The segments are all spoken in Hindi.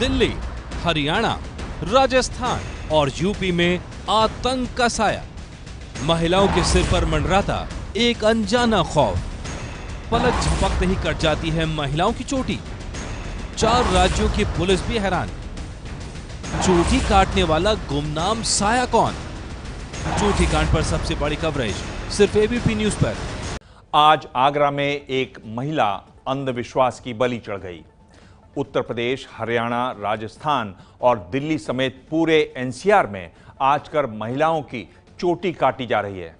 दिल्ली, हरियाणा, राजस्थान और यूपी में आतंक का साया। महिलाओं के सिर पर मंडराता एक अनजाना खौफ। पलक झपकते ही कट जाती है महिलाओं की चोटी। 4 राज्यों की पुलिस भी हैरान। चोटी काटने वाला गुमनाम साया कौन? चोटी कांड पर सबसे बड़ी कवरेज सिर्फ एबीपी न्यूज पर। आज आगरा में एक महिला अंधविश्वास की बलि चढ़ गई। उत्तर प्रदेश, हरियाणा, राजस्थान और दिल्ली समेत पूरे एनसीआर में आजकल महिलाओं की चोटी काटी जा रही है,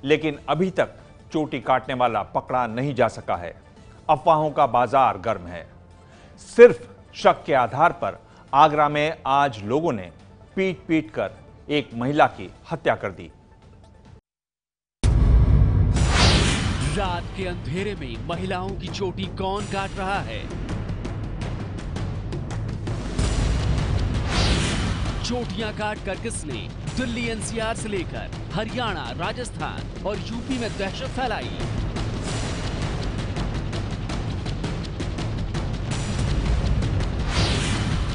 लेकिन अभी तक चोटी काटने वाला पकड़ा नहीं जा सका है। अफवाहों का बाजार गर्म है। सिर्फ शक के आधार पर आगरा में आज लोगों ने पीट पीट कर एक महिला की हत्या कर दी। रात के अंधेरे में महिलाओं की चोटी कौन काट रहा है? चोटियां काट कर किसने दिल्ली एनसीआर से लेकर हरियाणा, राजस्थान और यूपी में दहशत फैलाई?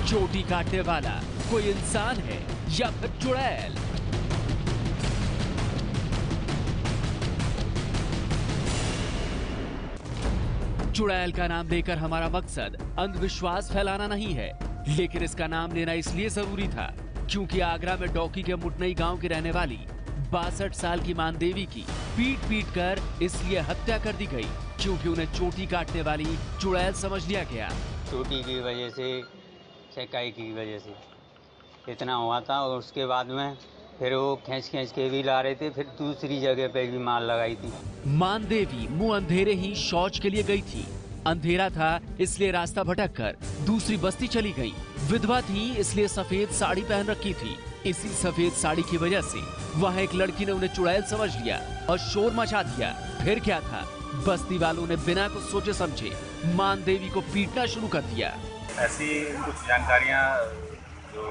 चोटी काटने वाला कोई इंसान है या फिर चुड़ैल? चुड़ैल का नाम लेकर हमारा मकसद अंधविश्वास फैलाना नहीं है, लेकिन इसका नाम लेना इसलिए जरूरी था क्योंकि आगरा में डौकी के मुटनई गांव की रहने वाली 62 साल की मानदेवी की पीट पीट कर इसलिए हत्या कर दी गई क्योंकि उन्हें चोटी काटने वाली चुड़ैल समझ लिया गया। चोटी की वजह से, सेकाई की वजह से इतना हुआ था और उसके बाद में फिर वो खींच के भी ला रहे थे, फिर दूसरी जगह पे भी मार लगाई थी। मानदेवी मुंह अंधेरे ही शौच के लिए गई थी। अंधेरा था इसलिए रास्ता भटक कर दूसरी बस्ती चली गई। विधवा थी इसलिए सफेद साड़ी पहन रखी थी। इसी सफेद साड़ी की वजह से वहाँ एक लड़की ने उन्हें चुड़ैल समझ लिया और शोर मचा दिया। फिर क्या था, बस्ती वालों ने बिना कुछ सोचे समझे मानदेवी को पीटना शुरू कर दिया। ऐसी कुछ जानकारियां जो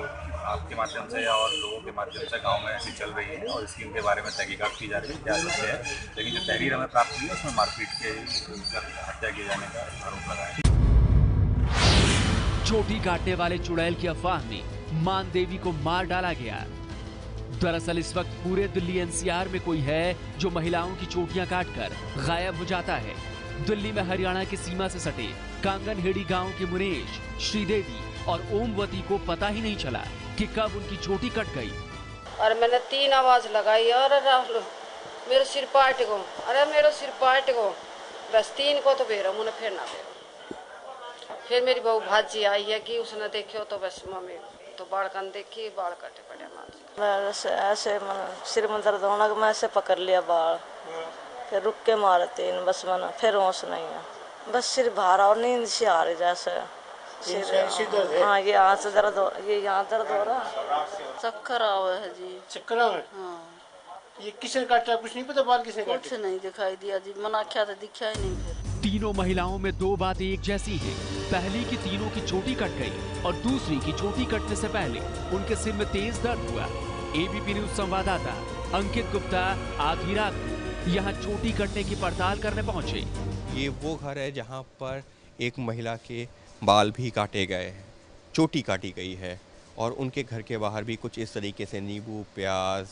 आपके माध्यम से और लोगों के माध्यम से गांव में ऐसी चल रही है और इसकी उनके बारे में तहकीकात की जा रही है, क्या सत्य है। लेकिन जो तहरीर हमें प्राप्त हुई है उसमें मारपीट के हत्या किए जाने का आरोप लगा है। चोटी काटने वाले चुड़ैल की अफवाह में मानदेवी को मार डाला गया। दरअसल इस वक्त पूरे दिल्ली एनसीआर में कोई है जो महिलाओं की चोटियां काटकर गायब हो जाता है। दिल्ली में हरियाणा की सीमा से सटे कांगनहेड़ी गांव के मुनेश, श्रीदेवी और ओमवती को पता ही नहीं चला कि कब उनकी चोटी कट गई। और मैंने 3 आवाज लगाई और मेरे सिर पाट को, अरे मेरे सिर पाट को, बस 3 को तो बेरो मुझे फिर ना बेरो। फिर मेरी बहू भाजी आई है कि उसने देखियो तो बस मम्मी तो बाल कान देखी, बाल कटे पड़े मार ऐसे सिर में दर्द होना कि मैं ऐसे पकड़ लिया बाल, फिर रुक के मारे 3, बस मैंने फिर होश नहीं है, बस सिर भारा और नींद से आ रही जैसे। हाँ, ये यहाँ से दर्द हो, ये यहाँ दर्द हो रहा, चक्कर आ रहा है जी। चक्कर आ रहा है? हाँ। ये किसने काटा कुछ नहीं पता, बाल किसने काटे? कुछ नहीं दिखाई दिया जी, मना क्या था, दिखा ही नहीं। फिर तीनों महिलाओं में 2 बातें एक जैसी हैं। पहली की तीनों की चोटी कट गई और दूसरी की चोटी कटने से पहले उनके सिर में तेज दर्द हुआ। एबीपी न्यूज संवाददाता अंकित गुप्ता आधी रात को यहाँ चोटी कटने की पड़ताल करने पहुंचे। ये वो घर है जहाँ पर एक महिला के बाल भी काटे गए हैं, चोटी काटी गई है और उनके घर के बाहर भी कुछ इस तरीके से नींबू, प्याज,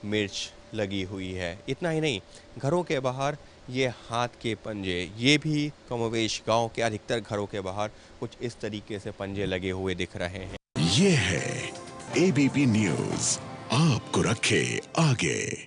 मिर्च लगी हुई है। इतना ही नहीं, घरों के बाहर ये हाथ के पंजे, ये भी कमोवेश गांव के अधिकतर घरों के बाहर कुछ इस तरीके से पंजे लगे हुए दिख रहे हैं। ये है एबीपी न्यूज़, आपको रखे आगे।